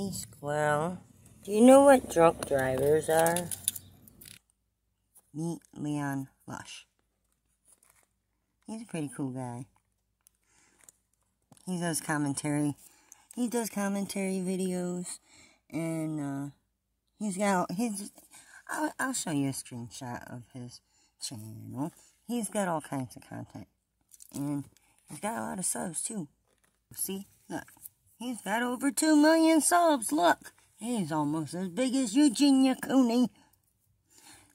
Hey, Squirrel. Do you know what drunk drivers are? Meet Leon Lush. He's a pretty cool guy. He does commentary. He does commentary videos, and he's got his. I'll show you a screenshot of his channel. He's got all kinds of content, and he's got a lot of subs too. See, look, he's got over 2 million subs. Look, he's almost as big as Eugenia Cooney.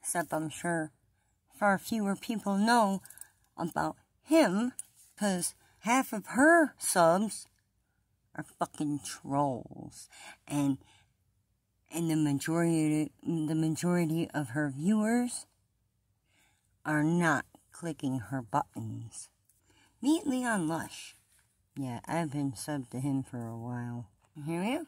Except I'm sure far fewer people know about him, because half of her subs are fucking trolls, and the majority of her viewers are not clicking her buttons. Meet Leon Lush. Yeah, I've been subbed to him for a while. Here we go.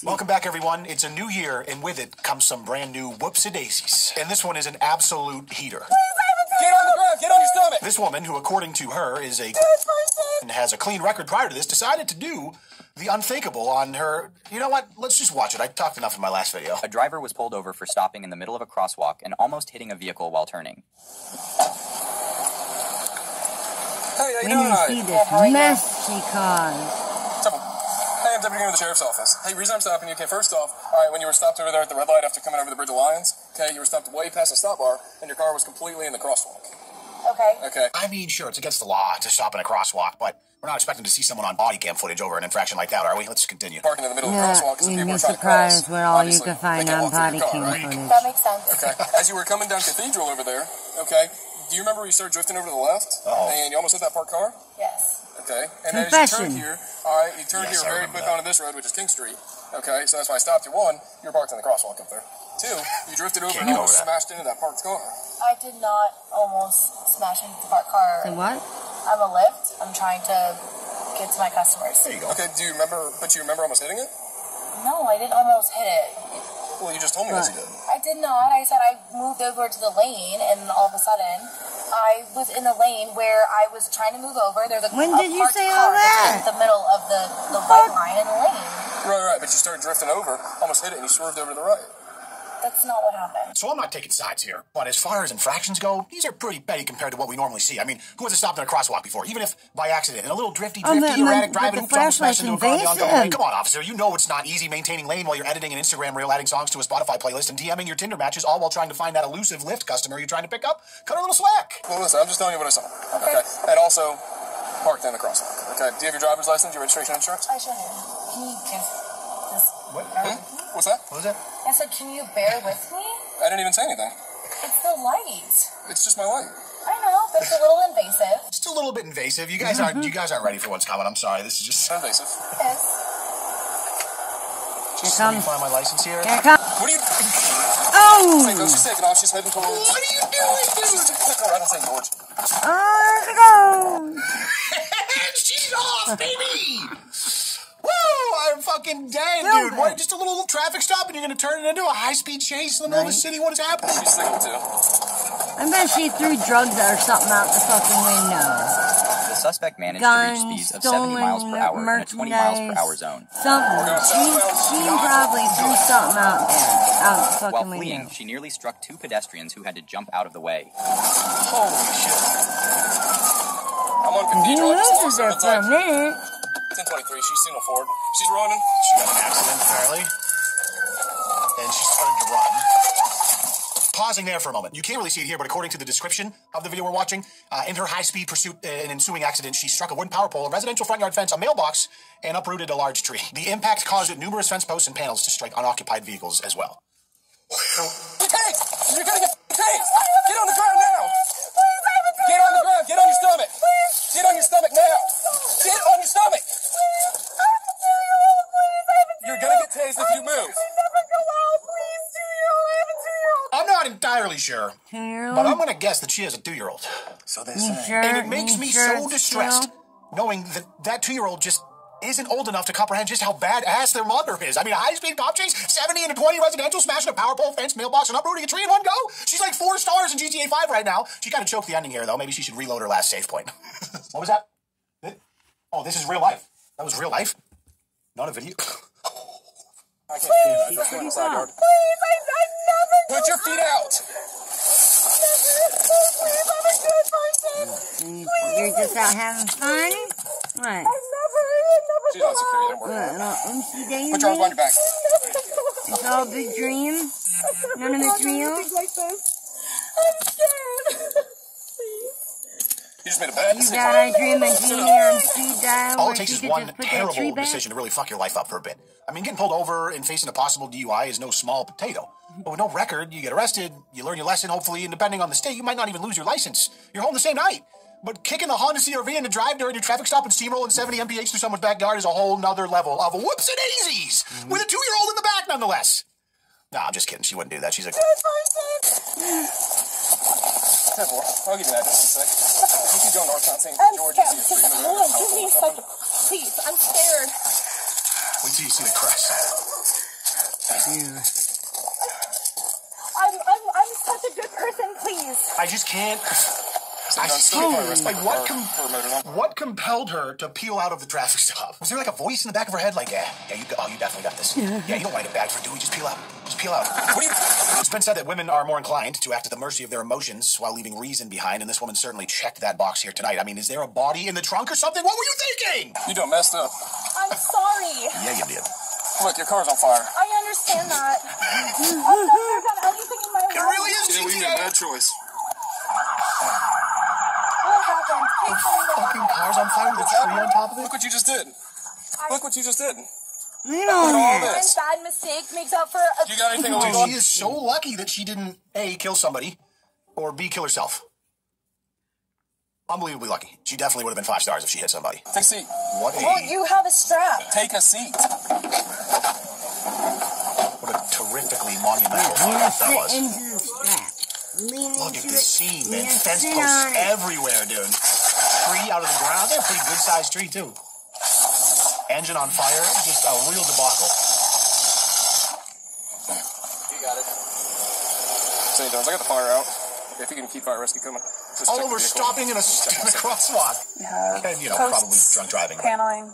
Welcome back, everyone. It's a new year, and with it comes some brand new whoopsie-daisies. And this one is an absolute heater. Get on the ground! Get on your stomach! This woman, who according to her is a and has a clean record prior to this, decided to do the unthinkable on her. You know what? Let's just watch it. I talked enough in my last video. A driver was pulled over for stopping in the middle of a crosswalk and almost hitting a vehicle while turning. Hey, When you see this mess she caused. Hey, I'm Deputy with the Sheriff's Office. Hey, reason I'm stopping you, okay, first off, alright, when you were stopped over there at the red light after coming over the Bridge of Lions, okay, you were stopped way past the stop bar, and your car was completely in the crosswalk. Okay. I mean, sure, it's against the law to stop in a crosswalk, but we're not expecting to see someone on body cam footage over an infraction like that, are we? Let's continue. Parking in the middle of the crosswalk because You'd people be are trying to cross. surprised what all you Obviously, could find they can't on walk through body your car, cam right? footage. That makes sense. Okay. As you were coming down Cathedral over there, okay, do you remember you started drifting over to the left? And you almost hit that parked car? Yes. Okay. And then as you turned here, alright, you turned here very quick onto this road, which is King Street. Okay, so that's why I stopped you. One, you were parked in the crosswalk up there. Two, you drifted over and almost smashed into that parked car. I did not almost smash into the parked car. So what? I'm a Lyft. I'm trying to get to my customers. There you go. Okay, do you remember almost hitting it? No, I didn't almost hit it. Well, you just told me that you did. I did not. I said I moved over to the lane, and all of a sudden, I was in the lane where I was trying to move over. There's a When did you say car all that? in the middle of the white line in the lane. Right, but you started drifting over, almost hit it, and you swerved over to the right. That's not what happened. So I'm not taking sides here, but as far as infractions go, these are pretty petty compared to what we normally see. I mean, who hasn't stopped in a crosswalk before, even if by accident, and a little drifty, erratic driving, who almost smashed into a car on the oncoming lane? Come on, officer, you know it's not easy maintaining lane while you're editing an Instagram reel, adding songs to a Spotify playlist, and DMing your Tinder matches, all while trying to find that elusive Lyft customer you're trying to pick up. Cut a little slack. Well, listen, I'm just telling you what I saw. Okay. And also, parked in the crosswalk. Okay. Do you have your driver's license, your registration, insurance? I should have. Can you just... What? What's that? What was that? I said, can you bear with me? I didn't even say anything. It's the light. It's just my light. I know, but it's a little invasive. Just a little bit invasive. You guys aren't ready for what's coming. I'm sorry. This is just Invasive. Yes. Just let me find my license here. Here it comes. What are you... Oh! Wait, no, she's taking off. She's heading towards... What are you doing, dude? I don't say George. There it goes! She's off, baby! Woo! I'm fucking dead, dude. What? Just a little traffic stop and you're going to turn it into a high-speed chase in the middle of the city? What is happening? She's signaled too. I bet she threw drugs or something out the fucking window. The suspect managed Guns, to reach speeds of 70 miles per hour in a 20 miles per hour zone. Something. She probably threw something out there. Out the fucking While window. fleeing, she nearly struck 2 pedestrians who had to jump out of the way. Holy shit. I'm on He Cathedral. loses there for a minute. 1023. She's signal forward. She's running. She got an accident, apparently. And she's starting to run. Pausing there for a moment. You can't really see it here, but according to the description of the video we're watching, in her high-speed pursuit and ensuing accident, she struck a wooden power pole, a residential front yard fence, a mailbox, and uprooted a large tree. The impact caused numerous fence posts and panels to strike unoccupied vehicles as well. Tased! You're gonna get tased! Get on the ground now! Get on the ground! Get on your stomach! Get on your stomach now! Get on your stomach! You're gonna get tased if you move. I'm not entirely sure, but I'm going to guess that she has a 2-year-old. So they You sure? And it makes You me sure so it's distressed true? knowing that that 2-year-old just isn't old enough to comprehend just how badass their mother is. I mean, a high-speed cop chase, 70 into 20 residential, smashing a power pole, fence, mailbox, and uprooting a tree in one go. She's like 4 stars in GTA 5 right now. She kind of choked the ending here, though. Maybe she should reload her last save point. What was that? Oh, this is real life. That was real life? Not a video? I can't do that. In the side yard. Please, I never. Put your feet out. Please, I'm a good person. You're just out having fun? What? I never She's on security. Don't worry. Oopsie daisy? Put your arms on your back. It's all a big dream? None of it's real? like this. I'm scared. You just made a bad You decision. got a dream of Jeannie on speed dial All where it takes she is could one just put that tree terrible back? decision to really fuck your life up for a bit. I mean, getting pulled over and facing a possible DUI is no small potato. But with no record, you get arrested, you learn your lesson, hopefully, and depending on the state, you might not even lose your license. You're home the same night. But kicking the Honda CR-V into drive during your traffic stop and steamrolling 70 mph through someone's backyard is a whole nother level of whoops-a-daisies with a 2-year-old in the back, nonetheless. Nah, I'm just kidding. She wouldn't do that. She's a... Careful. I'll give you that just a sec. You can go north on St. George and see the tree. Hold on, give me a second. Please, I'm scared. Wait till you see the crest. I'm such a good person, please. I just can't... What compelled her to peel out of the traffic stop? Was there like a voice in the back of her head like, you definitely got this. Yeah, you don't want it bad for Dewey, just peel out. Just peel out. It's been said that women are more inclined to act at the mercy of their emotions while leaving reason behind, and this woman certainly checked that box here tonight. I mean, is there a body in the trunk or something? What were you thinking? You done messed up. I'm sorry. Yeah, you did. Look, your car's on fire. I understand that. I've never done anything in my life. It really is Yeah, we made a bad choice. What happened? Please tell me what Fucking happened. car's on fire with a tree on top of it? Look what you just did. Look what you just did. You know All that. this. One bad mistake makes up for a... You got anything Dude, illegal? she is so lucky that she didn't, A, kill somebody, or B, kill herself. Unbelievably lucky. She definitely would have been 5 stars if she hit somebody. Take a seat. What Well, a... you have a strap. Take a seat. What a terrifically monumental You're that sit was. into the strap. Lean Look at into this it. scene, man. Yeah, Fence sit posts on it. everywhere, dude. Tree out of the ground. They're a pretty good-sized tree, too. Engine on fire. Just a real debacle. You got it. St. John's, I got the fire out. If you can keep fire rescue coming. Just check the We're vehicle. stopping in a crosswalk. We have And, probably drunk driving. paneling,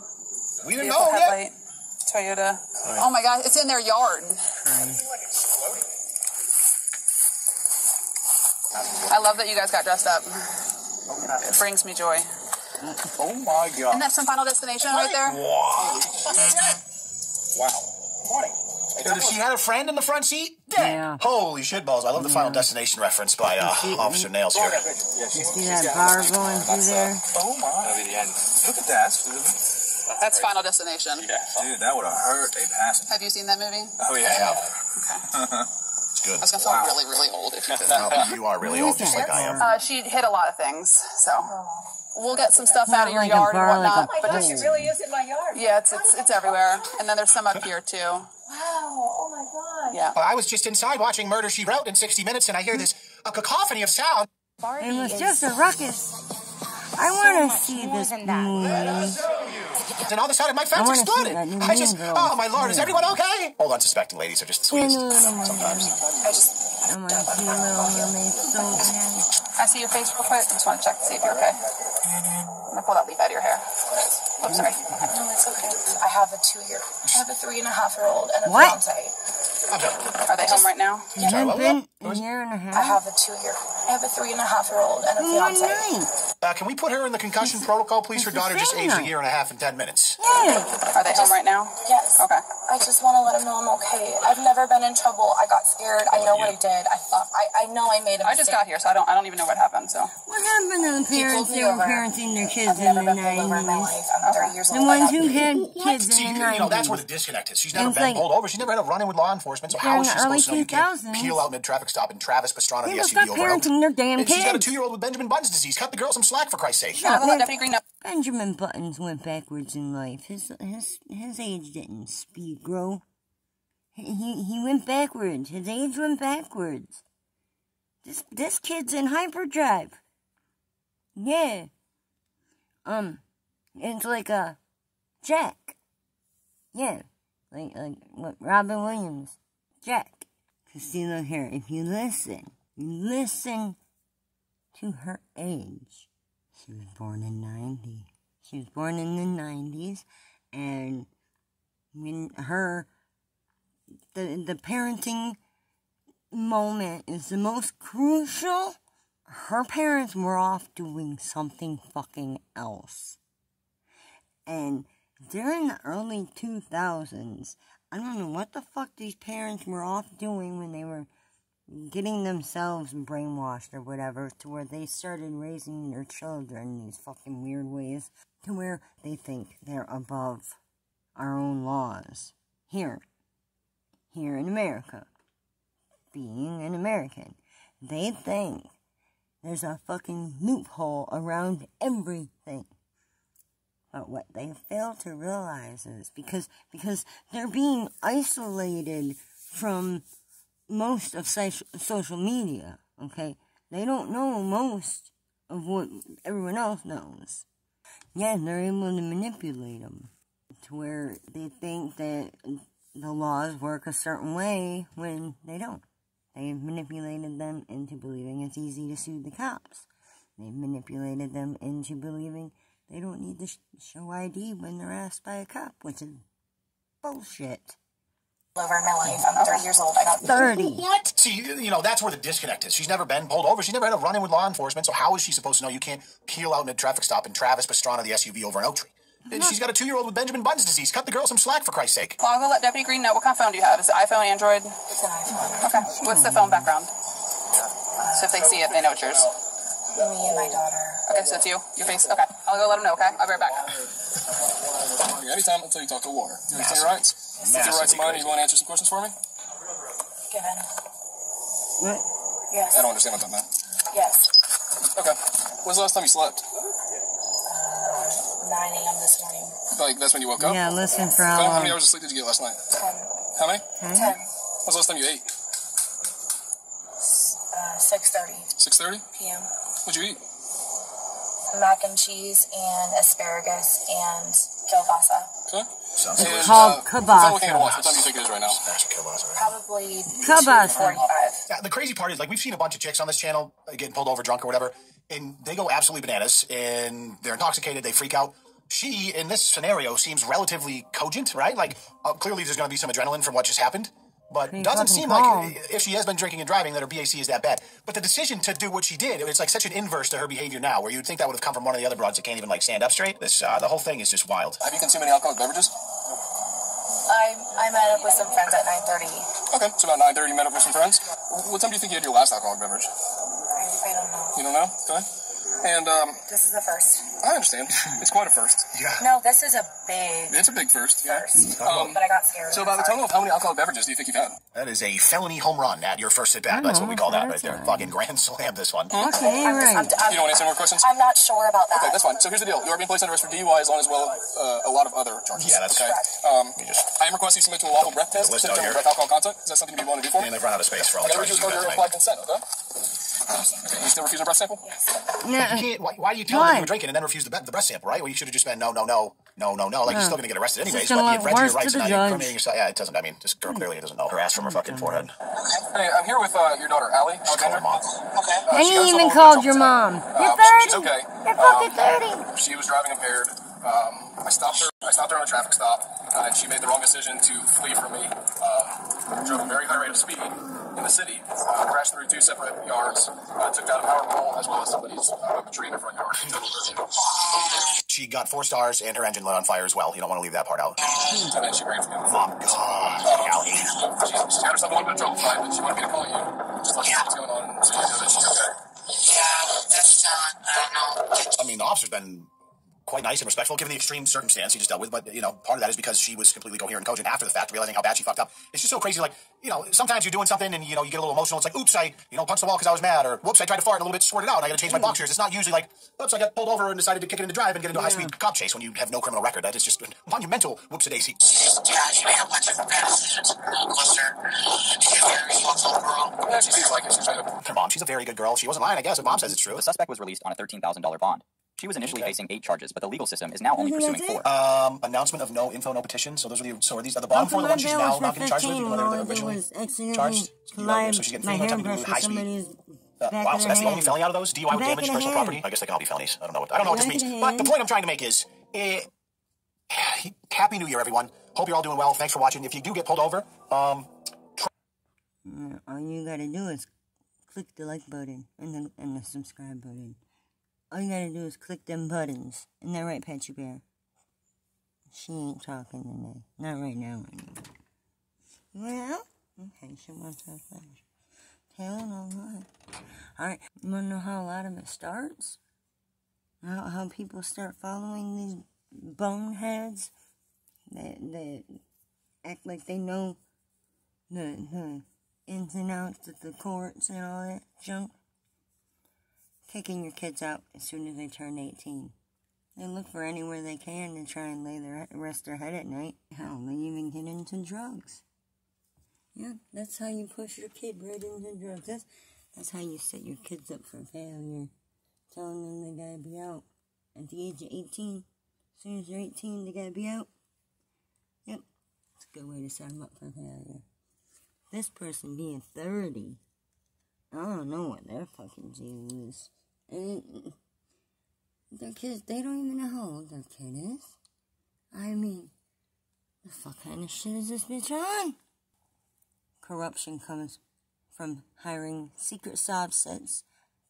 We didn't vehicle know yet. headlight, Toyota. Oh my God, it's in their yard. I love that you guys got dressed up. It brings me joy. Oh, my God. And that's some Final Destination right there. Wow. Morning. Dude, she had a friend in the front seat? Yeah. Holy shitballs. I love the Final Destination reference by Officer Nails here. You see that bar going through there? Oh my. Look at that. That's Final Destination. Dude, that would have hurt a passenger. Have you seen that movie? Oh, I have. Okay. It's good. I was gonna sound really, really old if you did. No, you are really old, just like I am. She hit a lot of things, so we'll get some stuff out of your Like a yard and bar, like whatnot. a But pole. just, really is in my yard. yeah, it's everywhere, and then there's some up here too. Wow. Oh my God. Yeah. I was just inside watching Murder, She Wrote in 60 Minutes, and I hear this a cacophony of sound. It was just a ruckus. I want to see this movie. And all of a sudden, my fence I wanna see exploded. that new I just, Mean Girls. oh my lord, is everyone okay? Hold on, suspecting ladies are just the sweetest. Sometimes. I want to see Little Mermaid so bad. I see your face real quick. I just want to check to see if you're okay. I'm gonna pull that leaf out of your hair. Oops, sorry. No, it's okay. I have a 2-year. I have a 3.5-year-old and a What? fiance. Are they home right now? It's been a year and a half. I have a 2-year. I have a 3.5-year-old and a One fiance. night. Can we put her in the concussion protocol, please? Her it's the daughter just same aged a night. year and a half and 10 minutes. Yeah. Are they home right now? Yes. Okay. I just want to let him know I'm okay. I've never been in trouble. I got scared. I know what I did. I know I made a I just got here, so I don't even know what happened. So What happened to the parents pulled me that were over. parenting their kids I've in never the been pulled over in my 90s? life. I'm 30 years old. The ones who had kids See, in the 90s. that's where the disconnect is. She's never It's been like- pulled over. She's never had a run-in with law enforcement. So how During is she the early supposed to know you can't 2000s. peel out mid-traffic stop and Travis Pastrana the People SUV stop over? parenting their damn And she's got a kids. 2-year-old with Benjamin Button's disease. Cut the girl some slack, for Christ's sake. I'm gonna let Deputy Green know. Benjamin Buttons went backwards in life. His age didn't speed grow. He went backwards. His age went backwards. This kid's in hyperdrive. Yeah. It's like a Jack. Yeah. Like what Robin Williams. Jack. Cause see, look here, if you listen to her age. She was born in 90. She was born in the 90s, and when her the parenting moment is the most crucial, her parents were off doing something fucking else. And during the early 2000s, I don't know what the fuck these parents were off doing when they were getting themselves brainwashed or whatever, to where they started raising their children in these fucking weird ways, to where they think they're above our own laws. Here in America. Being an American, they think there's a fucking loophole around everything. But what they fail to realize is because they're being isolated from most of social media, okay? They don't know most of what everyone else knows. Yeah, they're able to manipulate them to where they think that the laws work a certain way when they don't. They've manipulated them into believing it's easy to sue the cops. They've manipulated them into believing they don't need to show ID when they're asked by a cop, which is bullshit. Over in my life. I'm 30 years old. I got 30. What? See, you know, that's where the disconnect is. She's never been pulled over. She's never had a run-in with law enforcement, so how is she supposed to know you can't peel out in a traffic stop in Travis Pastrana, the SUV, over an oak tree? And she's got a 2-year-old with Benjamin Button's disease. Cut the girl some slack, for Christ's sake. Well, I'll go let Deputy Green know. What kind of phone do you have? Is it iPhone, Android? It's an iPhone. Okay. What's the phone background? So if they see it, they know it's yours. Me and my daughter. Okay, so it's you? Your face? Okay. I'll go let them know, okay? I'll be right back. Anytime until you talk to a lawyer. You understand your rights? With your rights in mind, you want to answer some questions for me? Given. What? Yes. I don't understand what that meant. Yes. Okay. When's the last time you slept? 9 a.m. this morning. Like, that's when you woke up? Yeah, listen for Okay. how How many long? hours of sleep did you get last night? 10. How many? 10. When's the last time you ate? 6:30 6:30? p.m. What'd you eat? Mac and cheese and asparagus and kielbasa. Okay. Sounds And, delicious. Called if I'm looking at a kielbasa. watch, what time do you think it is right now? Smash a kielbasa. Probably Kielbasa. 2:45. Yeah, the crazy part is, like, we've seen a bunch of chicks on this channel getting pulled over drunk or whatever, and they go absolutely bananas, and they're intoxicated, they freak out. She, in this scenario, seems relatively cogent, right? Like, clearly there's going to be some adrenaline from what just happened, but Pretty doesn't fucking seem calm. like, if she has been drinking and driving, that her BAC is that bad. But the decision to do what she did, it's like such an inverse to her behavior now, where you'd think that would have come from one of the other broads that can't even, like, stand up straight. This, the whole thing is just wild. Have you consumed any alcoholic beverages? I met up with some friends at 9:30. Okay, so about 9:30 you met up with some friends. What time do you think you had your last alcoholic beverage? I don't know. You don't know? Okay. And, This is the first. I understand. It's quite a first. Yeah. No, this is a big It's a big first. Yeah. first. Um, But I got scared. So about the total of how many alcoholic beverages do you think you've had? That is a felony home run at your first at-bat. That's what we call that right there. Fucking grand slam, this one. Okay, I'm right. You don't want to answer more questions? I'm not sure about that. Okay, that's fine. So here's the deal. You are being placed under arrest for DUI as long as well a lot of other charges. Yeah, that's okay. I am requesting you submit to a lawful breath test to list out determine here. breath alcohol content. Is that something you'd be willing to do for me? And they've run out of space for all I the gotta read charges you you a guys implied made. consent, okay? Okay, you still refuse a breath sample? Yeah. You can't, why do you tell them you were drinking and then refuse the breath sample, right? Well, you should have just been no. Like, you're still going to get arrested anyways, gonna but you've look read your worse rights to and the now you're judge. incriminating yourself. Yeah, it doesn't, I mean, this girl clearly doesn't know her ass from her fucking forehead. Hey, I'm here with your daughter, Allie. Just call her mom. Okay. And she you got in even trouble called with your trouble mom. time. You're 30. She's okay. You're fucking 30. She was driving impaired. I stopped her on a traffic stop, and she made the wrong decision to flee from me. Drove a very high rate of speed in the city, crashed through 2 separate yards, took down a power pole as well as somebody's tree in the front yard. She got 4 stars and her engine lit on fire as well. You don't want to leave that part out. And then she ran from me. Mom, God, Allie. She had herself a little bit of trouble tonight, but she wanted me to call you. Just let you know what's going on so you know that she's okay. Yeah, that's not, I don't know. I mean, the officer's been quite nice and respectful given the extreme circumstance he just dealt with, but, you know, part of that is because she was completely coherent and cogent after the fact, realizing how bad she fucked up. It's just so crazy, like, you know, sometimes you're doing something and, you know, you get a little emotional. It's like, oops, I, punched the wall because I was mad, or whoops, I tried to fart and a little bit squirted out and I got to change my boxers. It's not usually like, oops, I got pulled over and decided to kick it into drive and get into a high-speed cop chase when you have no criminal record. That is just a monumental whoopsie-daisy. Yeah, she made a bunch of bad decisions. Closer. She's a very responsible girl. Yeah, she seems like it. She's trying to... Her mom, she's a very good girl. She wasn't lying, I guess, if mom says it's true. The suspect was released on a $13,000 bond. She was initially facing 8 charges, but the legal system is now only pursuing 4. Announcement of no info, no petition. So those are these are the bottom 4 the ones she's now not getting charged with, even though they were originally charged. So she's getting 3 times high speed. Wow, so that's the only felony out of those? DUI with damage to personal property? I guess they can all be felonies. I don't know what this means. But the point I'm trying to make is, Happy New Year, everyone. Hope you're all doing well. Thanks for watching. If you do get pulled over, All you gotta do is click the like button and the subscribe button. All you gotta do is click them buttons. Isn't that right, Patchy Bear? She ain't talking today. Not right now, anyway. Well, okay, she wants her flash. Telling alright. Alright, you wanna know how a lot of it starts? How people start following these boneheads that act like they know the ins and outs of the courts and all that junk? Kicking your kids out as soon as they turn 18. They look for anywhere they can to try and rest their head at night. Hell, they even get into drugs. Yeah, that's how you push your kid right into drugs. That's how you set your kids up for failure. Telling them they gotta be out at the age of 18. As soon as they're 18, they gotta be out. Yep, it's a good way to set them up for failure. This person being 30, I don't know what their fucking deal is. And their kids, they don't even know how old their kid is. I mean, the fuck kind of shit is this bitch on? Corruption comes from hiring secret sob sets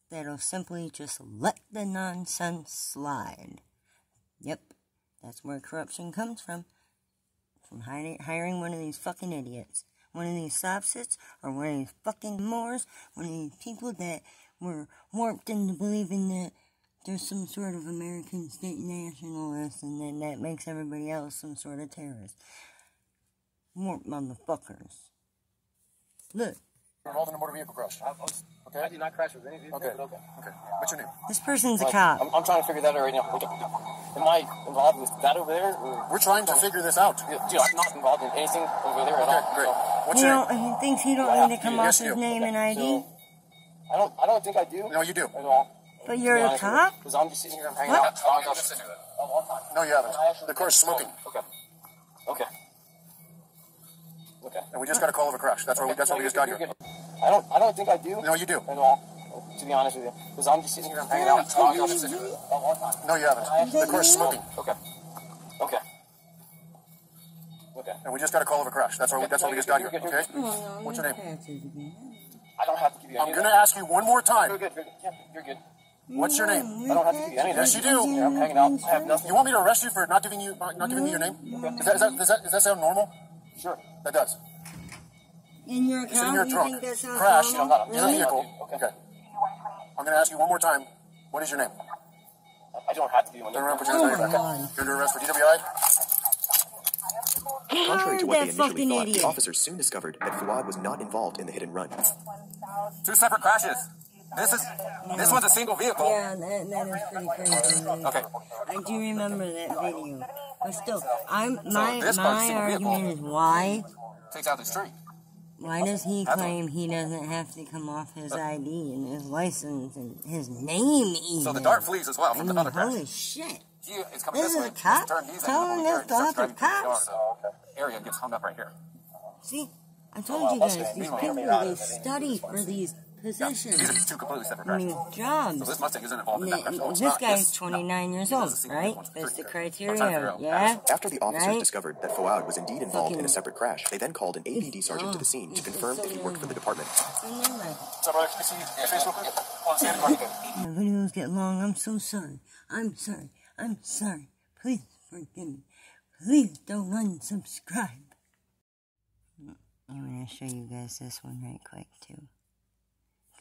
that'll simply just let the nonsense slide. Yep, that's where corruption comes from. From hiring one of these fucking idiots. One of these sob sets, or one of these fucking Moors, one of these people that were warped into believing that there's some sort of American state nationalist, and then that makes everybody else some sort of terrorist. Warped motherfuckers. Look. You're involved in a motor vehicle crash. Okay. I did not crash with any of these. Okay. Okay. Okay. What's your name? This person's a cop. I'm trying to figure that out right now. Okay. Am I involved with that over there? Or? We're trying to figure this out. Dude, I'm not involved in anything over there at all. Okay, great. What's He your name? he thinks he don't need to come off his name and ID. So, I don't think I do. No, you do. At all. But you're a cop? Because I'm just sitting here, I'm hanging What? out. No, you haven't. The car's smoking. Okay. Okay. Okay. And we just got a call of a crash. That's why we just got here. I don't think I do. No, you do. At all. To be honest with you. Because I'm just sitting here, I'm hanging out. No, you haven't. The car's smoking. Okay. Okay. Okay. And we just got a call of a crash. That's why we just got here. Okay? What's your name? I don't have to give you any. I'm gonna ask you one more time. You're good. Yeah, you're good. What's your name? I don't have to give you anything. Yes, you do. Yeah, I'm hanging out. I have nothing. You want me to arrest you for not giving me your name? Does that sound normal? Sure. That does. In your You're sitting here account, you drunk. think that sounds Crash normal? in a vehicle. Okay. I'm gonna ask you one more time. What is your name? I don't have to give you my Turn name. around, put your hands behind your back. You're under arrest for DWI. Contrary to what they initially fucking thought, idiot. the officers soon discovered that Fuad was not involved in the hit and run. Two separate crashes. This one's a single vehicle. Yeah, that is pretty crazy. Okay. I do remember that video. But still, my this car's a my single vehicle. argument is Takes out the street. why does he claim he doesn't have to come off his ID and his license and his name even? So the dart flees as well from the other crash. Holy shit. He is coming This this is way. a cop? Turn these Telling in this over to here. other Driving through the yard. cops? The area gets hung up right here. See, I told you guys, these people, they study for these positions. These are two completely separate I crashes. mean, jobs. So this Mustang isn't involved in that crash. No, it's This not. guy's 29 years old, right? That's the criteria, yeah? After the officers Right? discovered that Fuad was indeed involved in a separate crash, they then called an APD sergeant to the scene to confirm that he worked for the department. My videos get long. I'm so sorry. I'm sorry. Please forgive me. Please don't unsubscribe. I'm going to show you guys this one right quick, too.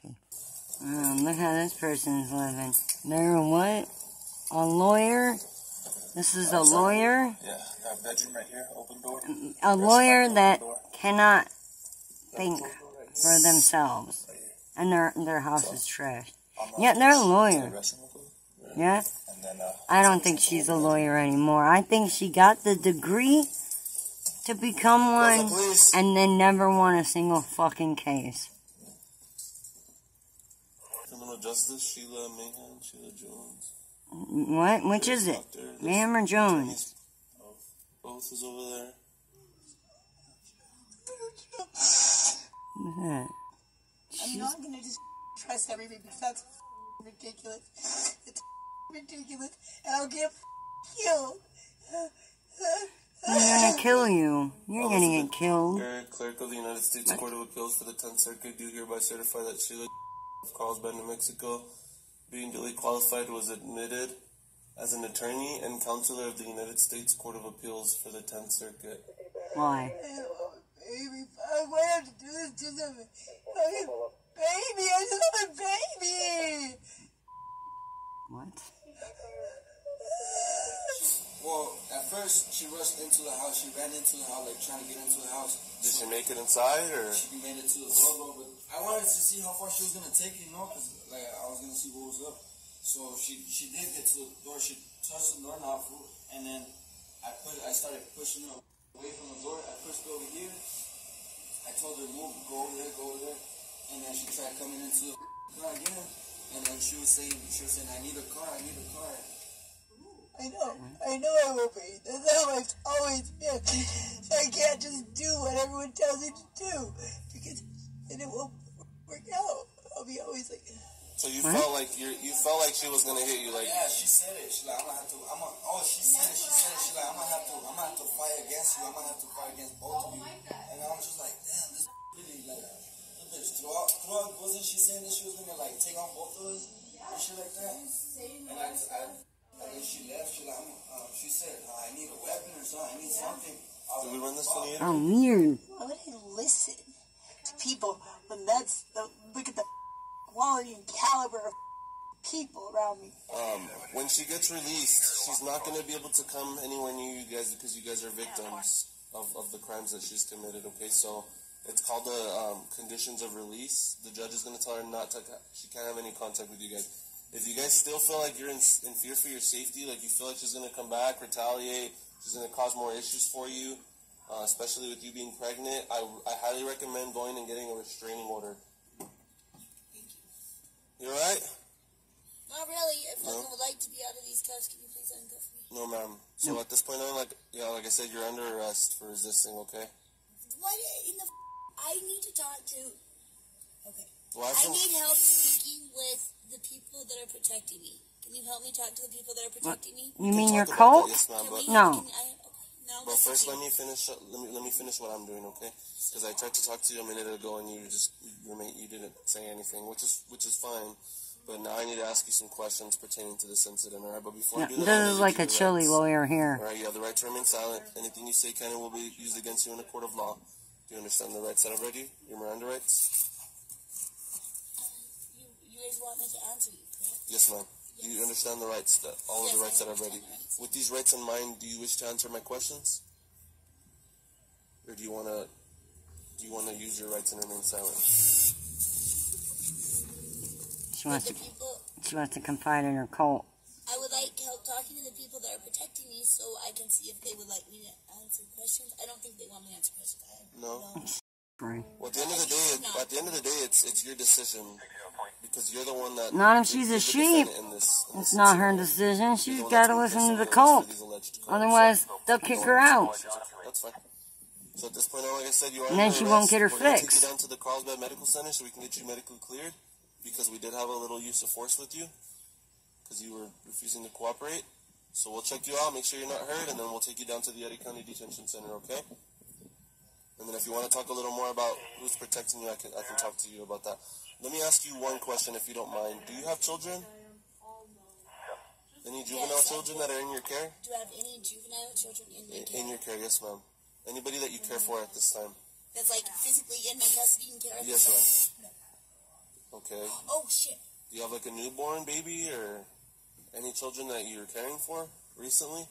Okay. Look how this person's living. They're a what? A lawyer? This is a lawyer? Yeah, got a bedroom right here, open door. A lawyer that cannot think for themselves. And their house is trashed. Yeah, they're a lawyer. Yeah? I don't think she's a lawyer anymore. I think she got the degree to become one and then never won a single fucking case. Criminal Justice, Sheila Mayhem, Sheila Jones. What? Which is it? Mayhem or Jones? Both is over there. What's that? I'm not gonna just trust everything because that's ridiculous. It's ridiculous, and I'll get you. They're gonna kill you. You're gonna get killed. Clerk of the United States Court of Appeals for the 10th Circuit, do hereby certify that Sheila of Carlsbad, New Mexico, being duly qualified, was admitted as an attorney and counselor of the United States Court of Appeals for the 10th Circuit. Why? Baby, why have to do this to them? Baby, I just love a baby. What? Well, at first, she rushed into the house. She ran into the house, like, trying to get into the house. Did she make it inside, or? She made it to the door, but I wanted to see how far she was going to take it, because, like, I was going to see what was up. So she did get to the door. She touched the doorknob, and then I started pushing her away from the door. I pushed her over here. I told her, move, go over there. And then she tried coming into the car again. And then she was saying, I need a car. I know I will be. That's how I've always been. So I can't just do what everyone tells me to do, because then it won't work out. I'll be always like. So you felt like you felt like she was gonna hit you, like. Yeah, she said it. She's like, she said it. She's like, I'm gonna have to fight against you. I'm gonna have to fight against both of you. And I was just like, damn, this really like, the bitch throughout. Wasn't she saying that she was gonna like take on both of us and shit like that? And then she left. She said, I need a weapon or something. I need something. Did we run this on the internet? Oh, weird. Why would I listen to people when that's look at the quality and caliber of people around me? When she gets released, she's not going to be able to come anywhere near you guys because you guys are victims of the crimes that she's committed, okay? So it's called the conditions of release. The judge is going to tell her she can't have any contact with you guys. If you guys still feel like you're in fear for your safety, like you feel like she's going to come back, retaliate, she's going to cause more issues for you, especially with you being pregnant, I highly recommend going and getting a restraining order. You alright? Not really. If I would like to be out of these cuffs, can you please uncuff me? No, ma'am. So at this point on, like I said, you're under arrest for resisting, okay? What in the I need to talk to... Okay. Well, I need help speaking with the people that are protecting me. Can you help me talk to the people that are protecting me? You mean your cult? Yes, ma'am, No. But first, let me finish what I'm doing, okay? Because I tried to talk to you a minute ago, and you didn't say anything, which is fine. But now I need to ask you some questions pertaining to this incident, all right? But before I do that, this is like a chilly lawyer here. All right, you have the right to remain silent. Anything you say can and will be used against you in a court of law. Do you understand the rights that I've read you? Your Miranda rights? You guys want me to answer you, correct? Yes, ma'am. Do you understand the rights all of the rights that I've read you? With these rights in mind, do you wish to answer my questions? Or do you wanna use your rights and remain silent? She wants to confide in her cult. I would like help talking to the people that are protecting me so I can see if they would like me to answer questions. I don't think they want me to answer questions. No. Right. Well, at the end of the day, it's your decision, because you're the one that. Not if she's a sheep. It's not her decision. She's got to listen to the cult. Otherwise, they'll kick her out. That's fine. So at this point, like I said, you are. And then she won't get her fixed. We're going to take fixed. you down to the Carlsbad Medical Center so we can get you medically cleared, because we did have a little use of force with you, because you were refusing to cooperate. So we'll check you out, make sure you're not hurt, and then we'll take you down to the Eddy County Detention Center, okay? And then if you want to talk a little more about who's protecting you, I can talk to you about that. Let me ask you one question, if you don't mind. Do you have children? Any juvenile children that are in your care? Do I have any juvenile children in my care? In your care, yes, ma'am. Anybody that you care for at this time? That's like physically in my custody and care of? Yes, ma'am. Okay. Oh, shit. Do you have like a newborn baby or any children that you're caring for recently?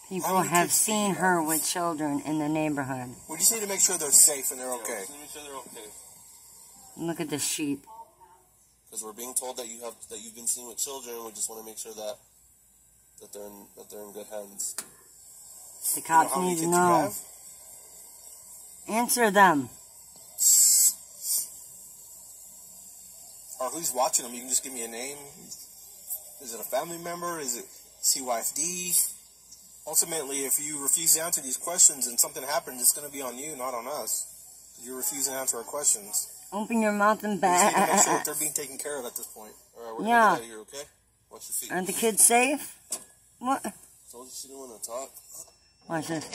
People have seen her with children in the neighborhood. We just need to make sure they're safe and they're okay. Make sure they're okay. Look at the sheep. Because we're being told that you've been seen with children. We just want to make sure that they're in good hands. The cops need to know. Answer them. Or who's watching them? You can just give me a name. Is it a family member? Is it CYFD? Ultimately, if you refuse to answer these questions and something happens, it's going to be on you, not on us. You're refusing to answer our questions. Open your mouth and We back. just need to make sure that they're being taken care of at this point. All right, we're Yeah. going to get out of here, okay? Watch your feet. Aren't the kids safe? What? Told you she didn't want to talk. Watch this.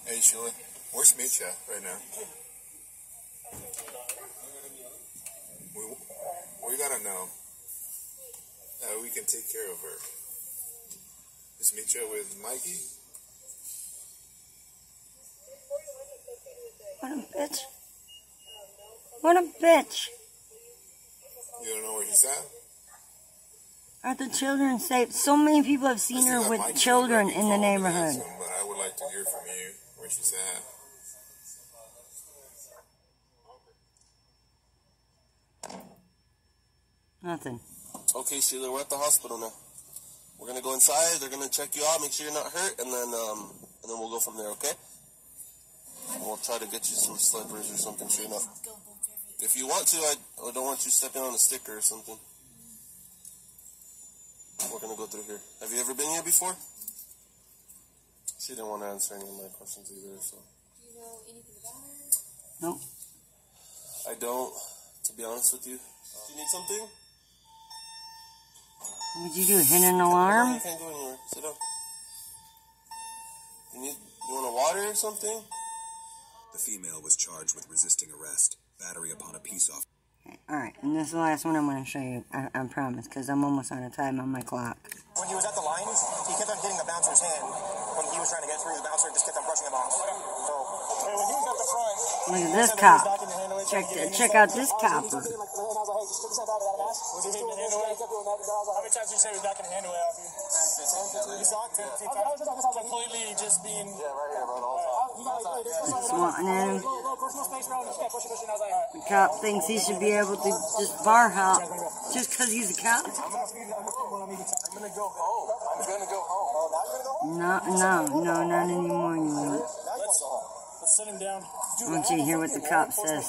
Hey, Sheila. Where's Mitya right now? We gotta know that we can take care of her. Is Mitya with Mikey? What a bitch. What a bitch. You don't know where he's at? Are the children safe? So many people have seen her with children in the neighborhood. But I would like to hear from you where she's at. Nothing. Okay, Sheila, we're at the hospital now. We're gonna go inside. They're gonna check you out, make sure you're not hurt, and then we'll go from there. Okay? And we'll try to get you some slippers or something, Sheila. If you want to, I don't want you stepping on a sticker or something. We're gonna go through here. Have you ever been here before? She didn't want to answer any of my questions either, so. Do you know anything about her? Nope. I don't, to be honest with you. Do you need something? What'd you do, hit an alarm? You can't go anywhere. Sit down. You want a water or something? The female was charged with resisting arrest, battery upon a peace officer. Okay, alright, and this is the last one I'm going to show you, I promise, because I'm almost out of time on my clock. When he was at the lines, he kept on hitting the bouncer's hand. When he was trying to get through, the bouncer just kept on brushing him off. So, when he was at the front, look at this cop. Check out this copper. was he hitting the hand away? How many times did you say he was backing the hand away off you? 10, 15. You saw it? 10, 15 times? Completely just being... Yeah, right here, bro. Swatting at him. The cop thinks he should be able to just bar hop just because he's a cop. I'm gonna go home. I'm gonna go home. No, not anymore, you ain't. Let's sit him down. I want you to hear what the cop says.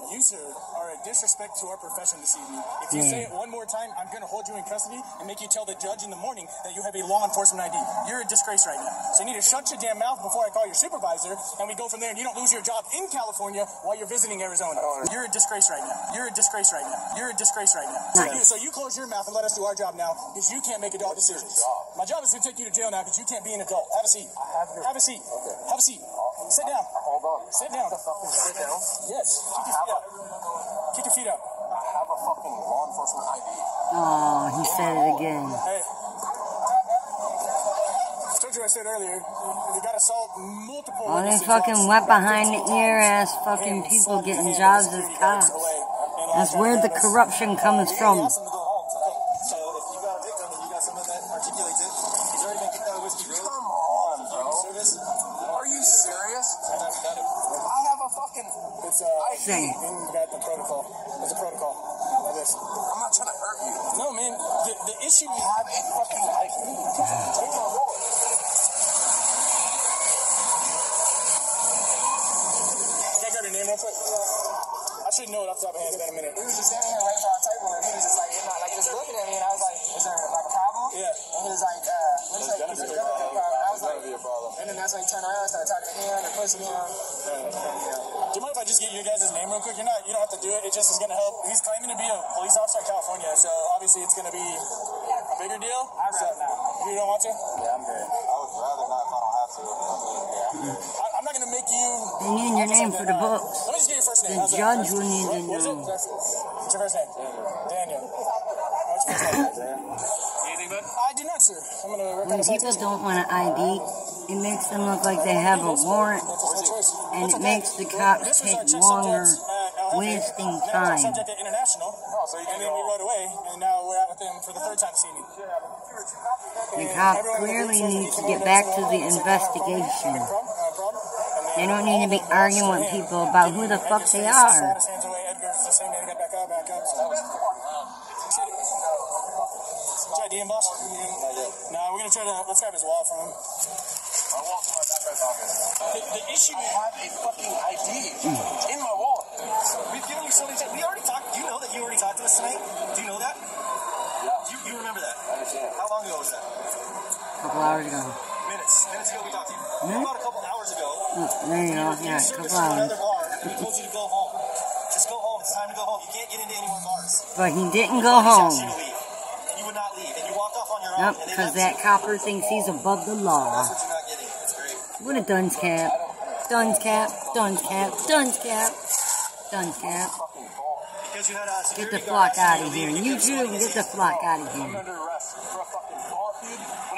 You, sir, are a disrespect to our profession this evening. If you say it one more time, I'm going to hold you in custody and make you tell the judge in the morning that you have a law enforcement ID. You're a disgrace right now. So you need to shut your damn mouth before I call your supervisor, and we go from there, and you don't lose your job in California while you're visiting Arizona. You're a disgrace right now. You're a disgrace right now. You're a disgrace right now. So you close your mouth and let us do our job now, because you can't make adult decisions. My job is to take you to jail now, because you can't be an adult. Have a seat. Have a seat. Have a seat. Sit down. Hold on. Sit down. Sit down? Yes. Kick your feet out. Kick your feet out. I have a fucking law enforcement ID. Oh, he said it again. Hey. I told you I said earlier, you got assault multiple Oh, they fucking wet behind the ear ass fucking people getting jobs as cops. That's where the corruption comes from. So if you got a victim and you got someone that articulates it, he's already been kicked out of whiskey. Come on, bro. Are you serious? I have a fucking... It's Same. You got the protocol. It's a protocol. Like this. I'm not trying to hurt you. No, man. The issue... You have a fucking ID. Take my wallet. Can I grab your name real quick? I should know it off the top of my head. It's been a minute. He was just standing here right before I typed one. He was just like, just looking at me, and I was like, is there like a problem? Yeah. And he was like, looks like there's gonna be a problem. I was like, and then that's when he turned around and started talking to him and pushing him. Do you mind if I just get your guys' name real quick? You don't have to do it. It just is going to help. He's claiming to be a police officer in California, so obviously it's going to be a bigger deal. I'd rather not. You don't want to? Yeah, I'm good. I would rather not if I don't have to. I'm not going to make you... They need your name for the books. Let me just get your first name. The judge will need to What is it? know. What's your first name? Daniel. What's your first name? Anything, bud? I do not, sir. I'm going to work on When a people don't want an ID, it makes them look like they have a warrant, and it makes the cops take longer, wasting time. Subject at international, and then we rode away, and now we're out with them for the third time this evening. The cop clearly needs to get back to the investigation. They don't need to be arguing with people about who the fuck they are. Nah, we're gonna try to, let's grab his wallet from him. My wallet's in my backpack pocket. The issue is... I have a fucking ID in my wallet. We've given you so many times. We already talked. Do you know that you already talked to us tonight? Do you know that? Yeah. You remember that? I understand. How long ago was that? A couple hours ago. Minutes ago we talked to you. About a couple hours ago. Oh, there you go. Yeah, a couple hours. We told you to go home. Just go home. It's time to go home. You can't get into any more cars. But he didn't go home. You would not leave, and you walked off on your own. Nope, because that copper thinks he's above the law. That's what you're not getting. It's great. What a dunce cap. Dunce cap, dunce cap, dunce cap, dunce cap. Get the flock out of here. You too, get the flock out of here.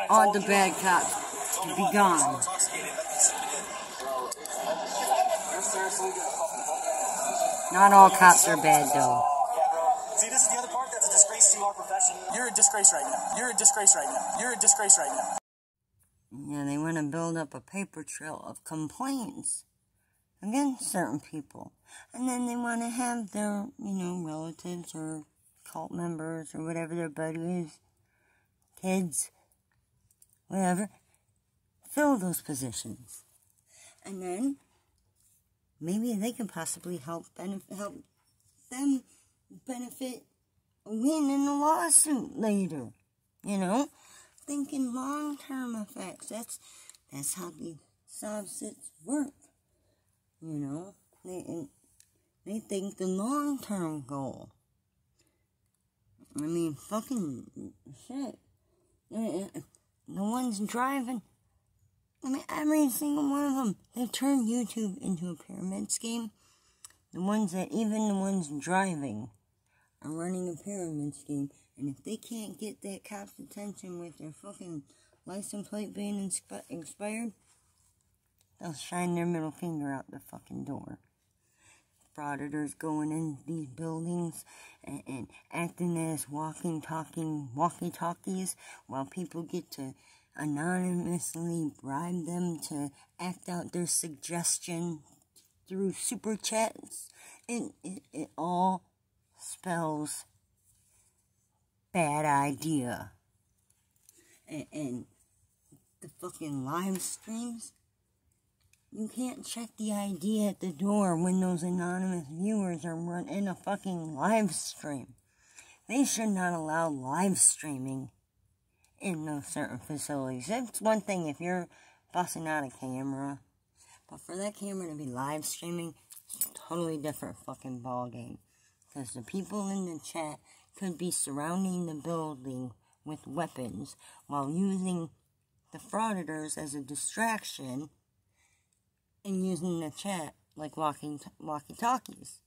All the bad cops to be gone. Not all cops are bad, though. See, this is the other part that's a disgrace to our profession. You're a disgrace right now. You're a disgrace right now. You're a disgrace right now. Yeah, they want to build up a paper trail of complaints against certain people. And then they want to have their, relatives or cult members or whatever their buddies, kids, whatever, fill those positions. And then maybe they can possibly help them benefit a win in the lawsuit later. Thinking long-term effects. That's how these subsets work. They think the long-term goal. I mean, fucking shit. The ones driving, every single one of them, they've turned YouTube into a pyramid scheme. Even the ones driving are running a pyramid scheme. And if they can't get that cop's attention with their fucking license plate being expired, they'll shine their middle finger out the fucking door. Frauditors going in these buildings and acting as walkie-talkies while people get to anonymously bribe them to act out their suggestion through super chats. It all spells bad idea. And the fucking live streams, you can't check the ID at the door when those anonymous viewers are running a fucking live stream. They should not allow live streaming in those certain facilities. It's one thing if you're busting out a camera, but for that camera to be live streaming, it's a totally different fucking ballgame. Because the people in the chat could be surrounding the building with weapons while using the frauditors as a distraction and using the chat like walkie-talkies,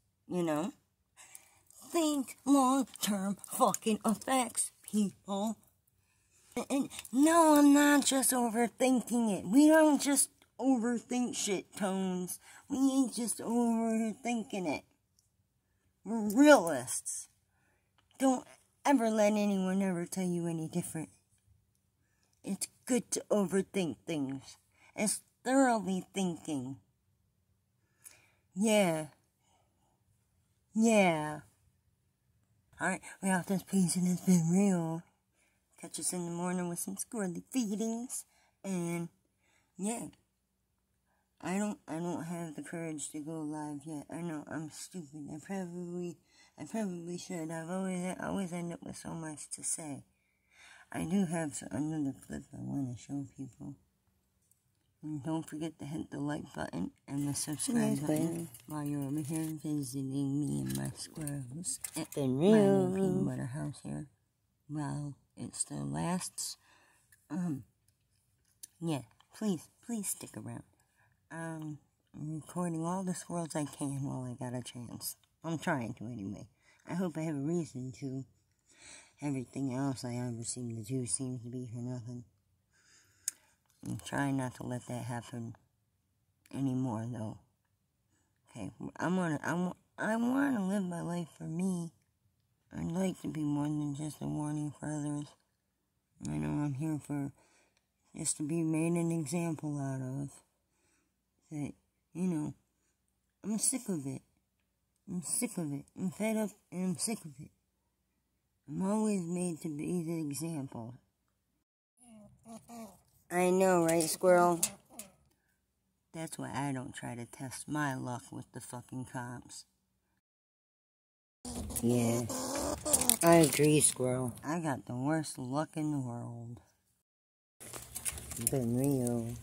Think long-term fucking effects, people. And no, I'm not just overthinking it. We don't just overthink shit, Tones. We ain't just overthinking it. We're realists. Don't ever let anyone ever tell you any different. It's good to overthink things. It's thoroughly thinking. Yeah. Alright, we're off this piece and it's been real. Catch us in the morning with some squirrely feedings. And, yeah. I don't have the courage to go live yet. I know, I'm stupid. I probably should. I always end up with so much to say. I do have another clip I want to show people. And don't forget to hit the like button and the subscribe button while you're over here visiting me and my squirrels at the real peanut butter house here. While it still lasts. Yeah, please stick around. I'm recording all the squirrels I can while I got a chance. I'm trying to anyway. I hope I have a reason to. Everything else I ever seem to do seems to be for nothing. I'm trying not to let that happen anymore, though. Okay, I want to live my life for me. I'd like to be more than just a warning for others. I know I'm here for just to be made an example out of. That, I'm sick of it. I'm sick of it. I'm fed up and I'm sick of it. I'm always made to be the example. I know, right, squirrel? That's why I don't try to test my luck with the fucking cops. Yeah, I agree, squirrel. I got the worst luck in the world. Been real.